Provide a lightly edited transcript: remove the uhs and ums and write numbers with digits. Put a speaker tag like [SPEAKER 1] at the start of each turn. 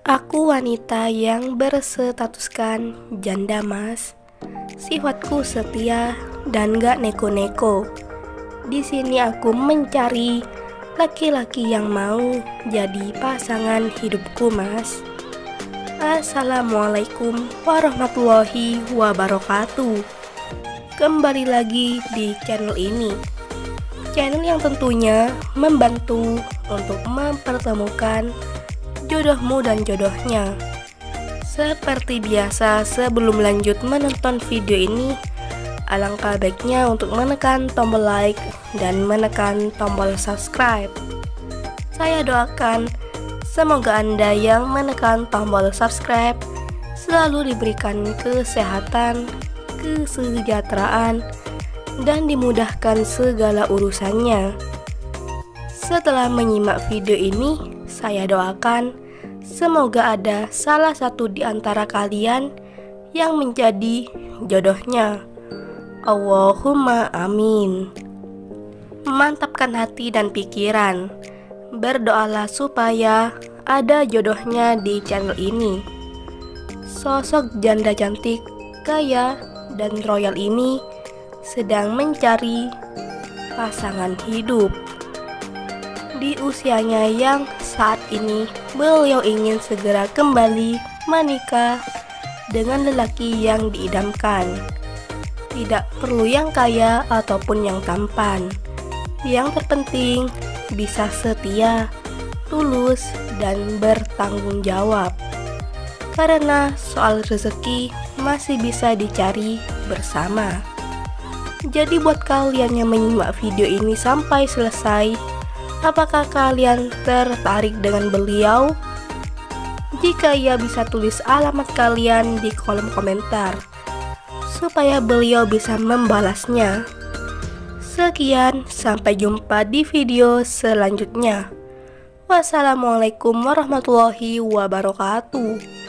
[SPEAKER 1] Aku wanita yang berstatuskan janda mas. Sifatku setia dan gak neko-neko. Di sini aku mencari laki-laki yang mau jadi pasangan hidupku mas. Assalamualaikum warahmatullahi wabarakatuh. Kembali lagi di channel ini. Channel yang tentunya membantu untuk mempertemukan jodohmu dan jodohnya. Seperti biasa, sebelum lanjut menonton video ini, alangkah baiknya untuk menekan tombol like dan menekan tombol subscribe. Saya doakan semoga Anda yang menekan tombol subscribe selalu diberikan kesehatan, kesejahteraan, dan dimudahkan segala urusannya. Setelah menyimak video ini, saya doakan semoga ada salah satu di antara kalian yang menjadi jodohnya. Allahumma amin. Mantapkan hati dan pikiran. Berdoalah supaya ada jodohnya di channel ini. Sosok janda cantik, kaya, dan royal ini sedang mencari pasangan hidup. Di usianya yang saat ini, beliau ingin segera kembali menikah dengan lelaki yang diidamkan. Tidak perlu yang kaya ataupun yang tampan. Yang terpenting bisa setia, tulus, dan bertanggung jawab. Karena soal rezeki masih bisa dicari bersama. Jadi buat kalian yang menyimak video ini sampai selesai, apakah kalian tertarik dengan beliau? Jika iya, bisa tulis alamat kalian di kolom komentar supaya beliau bisa membalasnya. Sekian, sampai jumpa di video selanjutnya. Wassalamualaikum warahmatullahi wabarakatuh.